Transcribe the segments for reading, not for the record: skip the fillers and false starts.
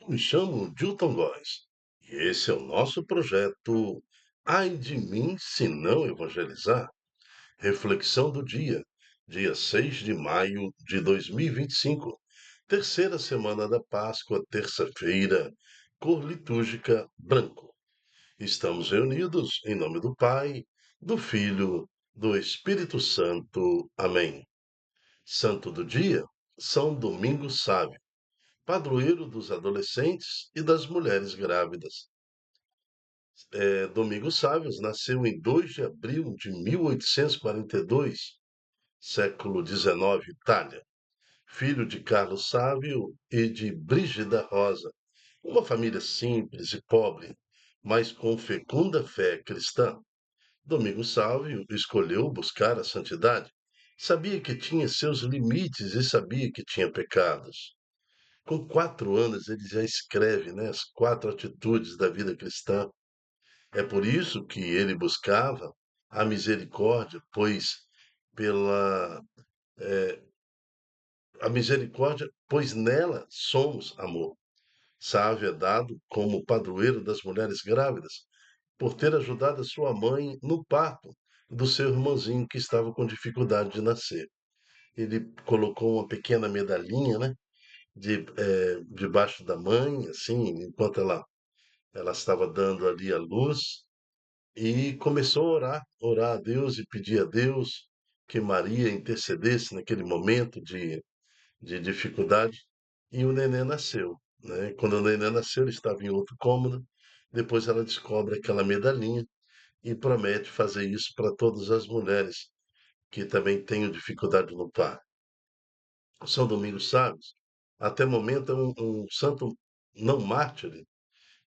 Me chamo Dilton Góes e esse é o nosso projeto Ai de mim se não evangelizar. Reflexão do dia 6 de maio de 2025, terceira semana da Páscoa, terça-feira, cor litúrgica branco. Estamos reunidos em nome do Pai, do Filho, do Espírito Santo. Amém. Santo do dia, São Domingos Sávio, padroeiro dos adolescentes e das mulheres grávidas. Domingos Sávios nasceu em 2 de abril de 1842, século XIX, Itália, filho de Carlos Sávio e de Brígida Rosa, uma família simples e pobre, mas com fecunda fé cristã. Domingos Sávio escolheu buscar a santidade. Sabia que tinha seus limites e sabia que tinha pecados. Com 4 anos, ele já escreve, né, as 4 atitudes da vida cristã. É por isso que ele buscava a misericórdia, pois pela a misericórdia, pois nela somos amor. Sávio é dado como padroeiro das mulheres grávidas, por ter ajudado a sua mãe no parto do seu irmãozinho que estava com dificuldade de nascer. Ele colocou uma pequena medalhinha, né, debaixo da mãe, assim, enquanto ela estava dando ali a luz, e começou a orar a Deus e pedir a Deus que Maria intercedesse naquele momento de dificuldade, e o neném nasceu, né? Quando o neném nasceu, ele estava em outro cômodo, depois ela descobre aquela medalhinha e promete fazer isso para todas as mulheres que também tenham dificuldade no parto. São Domingos Sábios, até o momento, é um santo não mártir,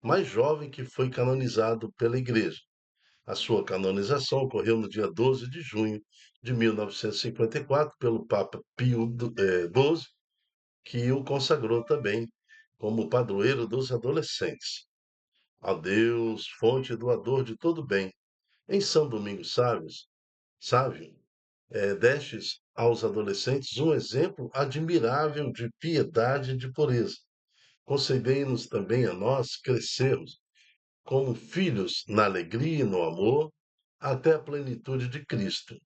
mais jovem que foi canonizado pela Igreja. A sua canonização ocorreu no dia 12 de junho de 1954 pelo Papa Pio XII, que o consagrou também como padroeiro dos adolescentes. A Deus, fonte e doador de todo bem, em São Domingos Sávio, destes aos adolescentes um exemplo admirável de piedade e de pureza. Concedei-nos também a nós crescermos como filhos na alegria e no amor, até a plenitude de Cristo,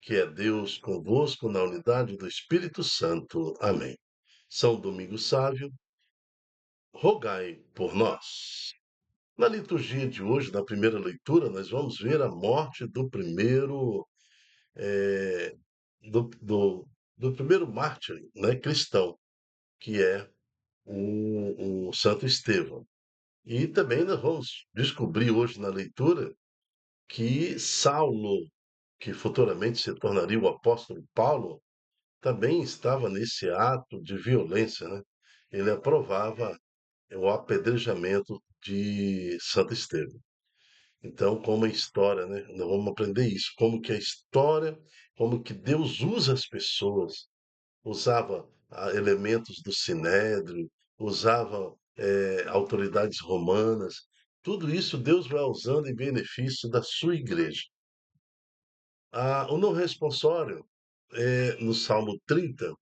que é Deus convosco na unidade do Espírito Santo. Amém. São Domingos Sávio, rogai por nós. Na liturgia de hoje, na primeira leitura, nós vamos ver a morte do primeiro eh, do primeiro mártir, né, cristão, que é o Santo Estevão. E também nós vamos descobrir hoje na leitura que Saulo, que futuramente se tornaria o apóstolo Paulo, também estava nesse ato de violência, né? Ele aprovava o apedrejamento de Santo Estevão. Então, como a história, né? Nós vamos aprender isso, como que a história, como que Deus usa as pessoas, usava elementos do Sinédrio, usava autoridades romanas, tudo isso Deus vai usando em benefício da sua igreja. O não responsório é no Salmo 30,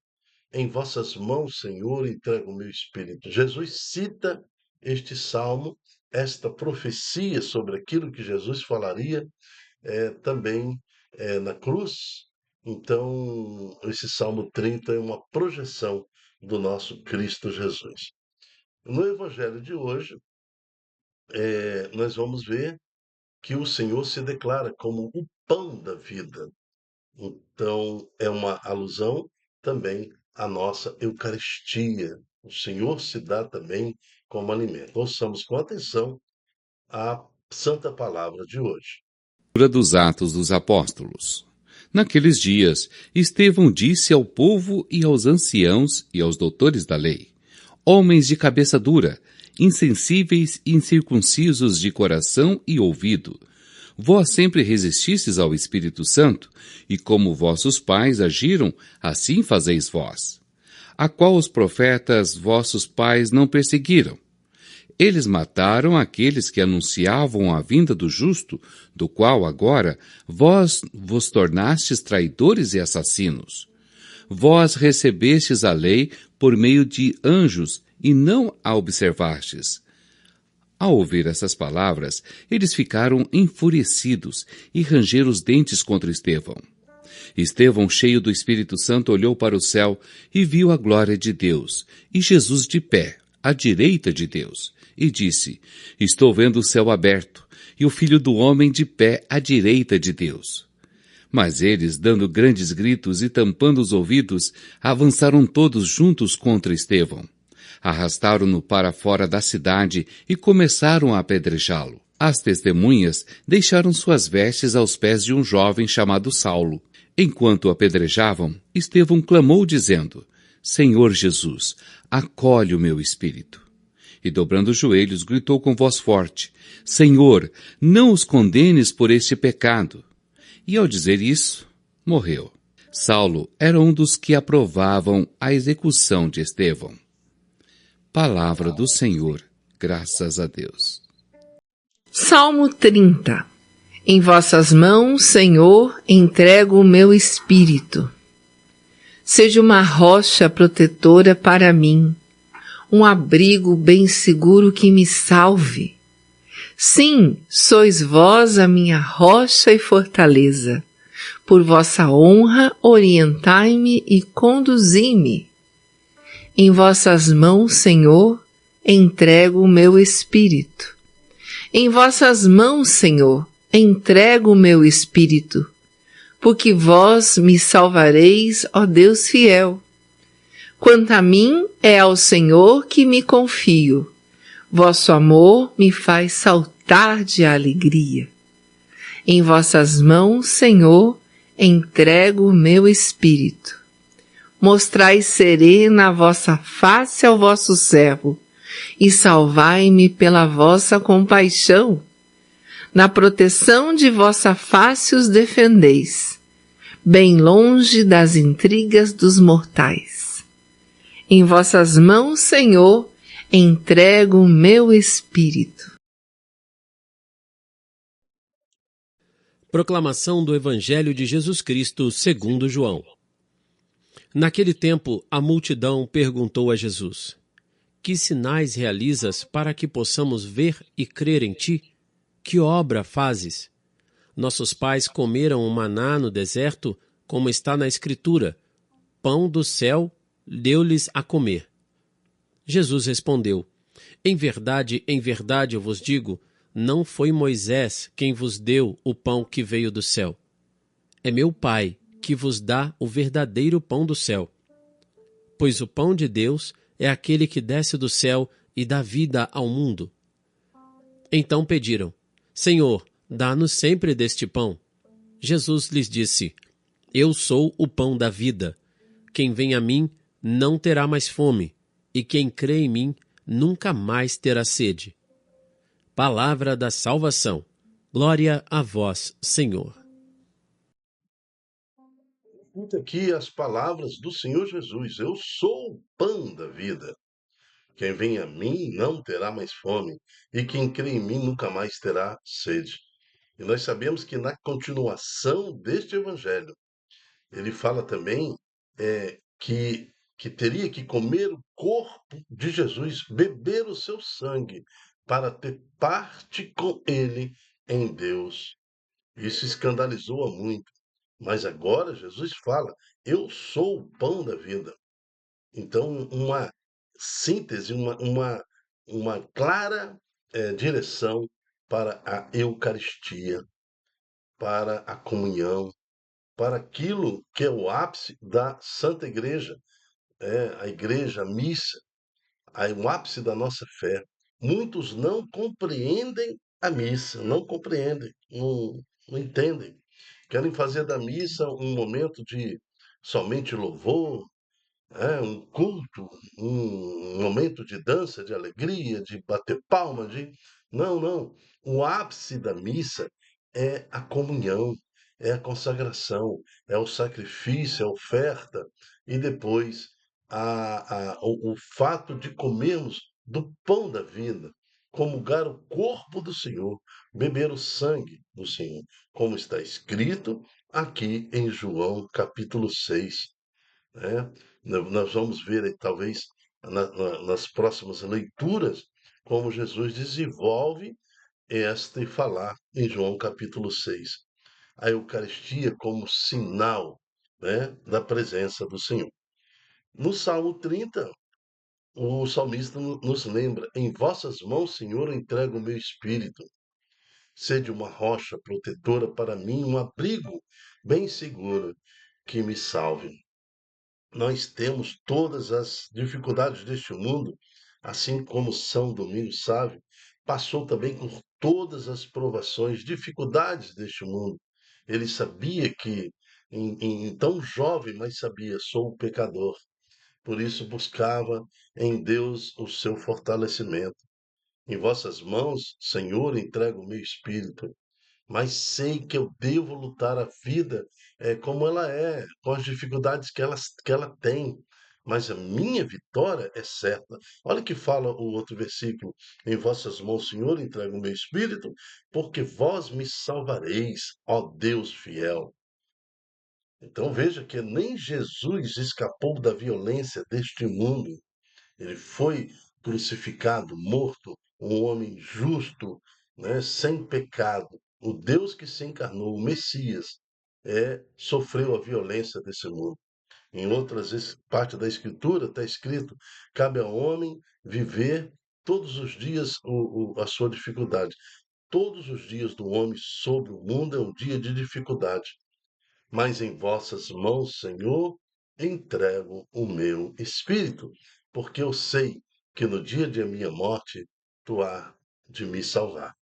em vossas mãos, Senhor, entrego o meu espírito. Jesus cita este salmo, esta profecia sobre aquilo que Jesus falaria também na cruz. Então, esse Salmo 30 é uma projeção do nosso Cristo Jesus. No Evangelho de hoje, nós vamos ver que o Senhor se declara como o pão da vida. Então, é uma alusão também à nossa Eucaristia. O Senhor se dá também como alimento. Ouçamos com atenção a santa palavra de hoje. Dos Atos dos Apóstolos. Naqueles dias, Estevão disse ao povo e aos anciãos e aos doutores da lei: Homens de cabeça dura, insensíveis e incircuncisos de coração e ouvido, vós sempre resististes ao Espírito Santo, e como vossos pais agiram, assim fazeis vós. A qual os profetas vossos pais não perseguiram? Eles mataram aqueles que anunciavam a vinda do justo, do qual agora vós vos tornastes traidores e assassinos. Vós recebestes a lei por meio de anjos e não a observastes. Ao ouvir essas palavras, eles ficaram enfurecidos e rangeram os dentes contra Estevão. Estevão, cheio do Espírito Santo, olhou para o céu e viu a glória de Deus, e Jesus de pé, à direita de Deus, e disse: Estou vendo o céu aberto, e o Filho do Homem de pé à direita de Deus. Mas eles, dando grandes gritos e tampando os ouvidos, avançaram todos juntos contra Estevão. Arrastaram-no para fora da cidade e começaram a apedrejá-lo. As testemunhas deixaram suas vestes aos pés de um jovem chamado Saulo. Enquanto o apedrejavam, Estevão clamou dizendo: Senhor Jesus, acolhe o meu espírito. E dobrando os joelhos, gritou com voz forte: Senhor, não os condenes por este pecado. E ao dizer isso, morreu. Saulo era um dos que aprovavam a execução de Estevão. Palavra do Senhor, graças a Deus. Salmo 30. Em vossas mãos, Senhor, entrego o meu espírito. Seja uma rocha protetora para mim, um abrigo bem seguro que me salve. Sim, sois vós a minha rocha e fortaleza. Por vossa honra, orientai-me e conduzi-me. Em vossas mãos, Senhor, entrego o meu espírito. Em vossas mãos, Senhor, entrego o meu espírito, porque vós me salvareis, ó Deus fiel. Quanto a mim, é ao Senhor que me confio. Vosso amor me faz saltar de alegria. Em vossas mãos, Senhor, entrego o meu espírito. Mostrai serena a vossa face ao vosso servo, e salvai-me pela vossa compaixão. Na proteção de vossa face os defendeis, bem longe das intrigas dos mortais. Em vossas mãos, Senhor, entrego o meu espírito. Proclamação do Evangelho de Jesus Cristo segundo João. Naquele tempo, a multidão perguntou a Jesus: Que sinais realizas para que possamos ver e crer em ti? Que obra fazes? Nossos pais comeram o maná no deserto, como está na Escritura: Pão do céu deu-lhes a comer. Jesus respondeu: em verdade eu vos digo, não foi Moisés quem vos deu o pão que veio do céu. É meu Pai que vos dá o verdadeiro pão do céu. Pois o pão de Deus é aquele que desce do céu e dá vida ao mundo. Então pediram: Senhor, dá-nos sempre deste pão. Jesus lhes disse: Eu sou o pão da vida. Quem vem a mim não terá mais fome, e quem crê em mim nunca mais terá sede. Palavra da salvação. Glória a vós, Senhor. Escuta aqui as palavras do Senhor Jesus: Eu sou o pão da vida. Quem vem a mim não terá mais fome, e quem crê em mim nunca mais terá sede. E nós sabemos que na continuação deste evangelho, ele fala também que teria que comer o corpo de Jesus, beber o seu sangue, para ter parte com ele em Deus. Isso escandalizou a muito. Mas agora Jesus fala: Eu sou o pão da vida. Então, uma síntese, uma clara direção para a Eucaristia, para a comunhão, para aquilo que é o ápice da Santa Igreja, a Igreja, a missa, o ápice da nossa fé. Muitos não compreendem a missa, não compreendem, não entendem. Querem fazer da missa um momento de somente louvor, um culto, um momento de dança, de alegria, de bater palma, de... Não, não. O ápice da missa é a comunhão, é a consagração, é o sacrifício, a oferta, e depois o fato de comermos do pão da vida, comungar o corpo do Senhor, beber o sangue do Senhor, como está escrito aqui em João capítulo 6, né? Nós vamos ver aí, talvez nas próximas leituras, como Jesus desenvolve este falar em João capítulo 6. A Eucaristia como sinal, né, da presença do Senhor. No Salmo 30, o salmista nos lembra: em vossas mãos, Senhor, eu entrego o meu espírito. Sede uma rocha protetora para mim, um abrigo bem seguro que me salve. Nós temos todas as dificuldades deste mundo, assim como São Domingos Sávio passou também por todas as provações, dificuldades deste mundo. Ele sabia que, tão jovem, mas sabia, sou um pecador. Por isso buscava em Deus o seu fortalecimento. Em vossas mãos, Senhor, entrego o meu espírito, mas sei que eu devo lutar a vida como ela é, com as dificuldades que ela tem. Mas a minha vitória é certa. Olha que fala o outro versículo: em vossas mãos, Senhor, entrego o meu espírito, porque vós me salvareis, ó Deus fiel. Então veja que nem Jesus escapou da violência deste mundo. Ele foi crucificado, morto, um homem justo, né, sem pecado. O Deus que se encarnou, o Messias, sofreu a violência desse mundo. Em outras partes da Escritura está escrito: cabe ao homem viver todos os dias a sua dificuldade. Todos os dias do homem sobre o mundo é um dia de dificuldade. Mas em vossas mãos, Senhor, entrego o meu espírito, porque eu sei que no dia de minha morte tu há de me salvar.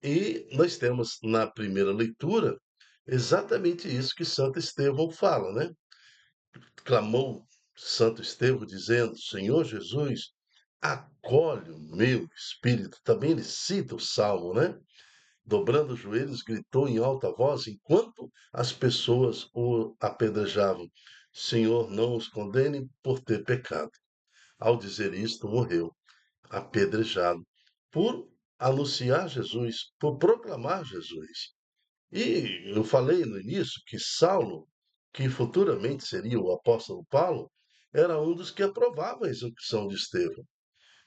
E nós temos na primeira leitura exatamente isso que Santo Estevão fala, né? Clamou Santo Estevão dizendo: Senhor Jesus, acolhe o meu espírito. Também ele cita o salmo, né? Dobrando os joelhos, gritou em alta voz enquanto as pessoas o apedrejavam: Senhor, não os condene por ter pecado. Ao dizer isto, morreu, apedrejado, por anunciar Jesus, por proclamar Jesus. E eu falei no início que Saulo, que futuramente seria o apóstolo Paulo, era um dos que aprovava a execução de Estevão.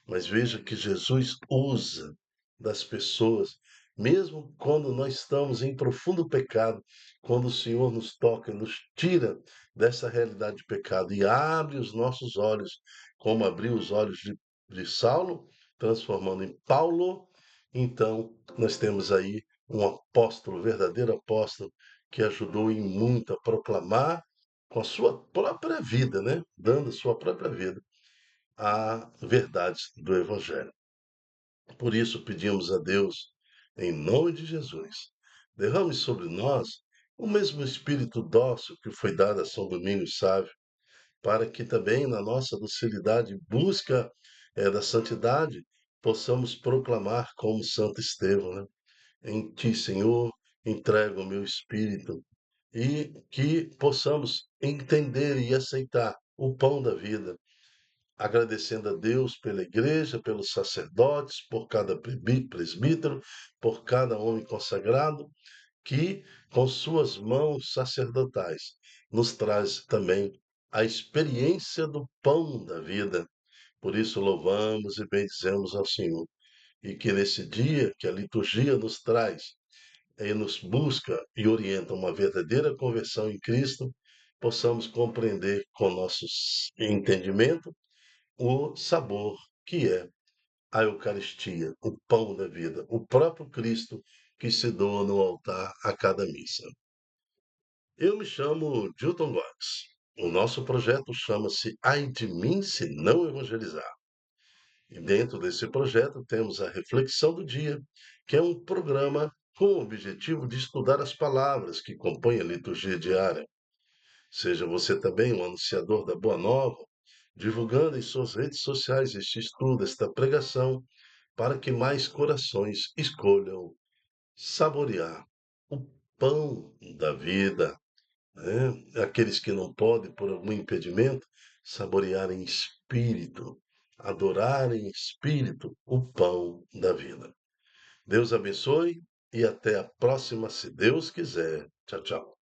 Mas veja que Jesus usa das pessoas, mesmo quando nós estamos em profundo pecado, quando o Senhor nos toca, nos tira dessa realidade de pecado e abre os nossos olhos, como abriu os olhos de Saulo, transformando em Paulo. Então, nós temos aí um apóstolo, verdadeiro apóstolo, que ajudou em muito a proclamar com a sua própria vida, né? Dando a sua própria vida a verdade do Evangelho. Por isso pedimos a Deus, em nome de Jesus, derrame sobre nós o mesmo espírito dócil que foi dado a São Domingos Sávio, para que também na nossa docilidade e busca da santidade possamos proclamar como Santo Estevão, né? Em ti, Senhor, entrego o meu espírito, e que possamos entender e aceitar o pão da vida, agradecendo a Deus pela igreja, pelos sacerdotes, por cada presbítero, por cada homem consagrado, que com suas mãos sacerdotais nos traz também a experiência do pão da vida. Por isso louvamos e bendizemos ao Senhor. E que nesse dia que a liturgia nos traz e nos busca e orienta uma verdadeira conversão em Cristo, possamos compreender com nosso entendimento o sabor que é a Eucaristia, o pão da vida, o próprio Cristo que se doa no altar a cada missa. Eu me chamo Dilton Gomes. O nosso projeto chama-se Ai de mim se não evangelizar. E dentro desse projeto temos a Reflexão do Dia, que é um programa com o objetivo de estudar as palavras que compõem a liturgia diária. Seja você também um anunciador da Boa Nova, divulgando em suas redes sociais este estudo, esta pregação, para que mais corações escolham saborear o pão da vida, né? Aqueles que não podem, por algum impedimento, saborear em espírito, adorar em espírito o pão da vida. Deus abençoe e até a próxima, se Deus quiser. Tchau, tchau.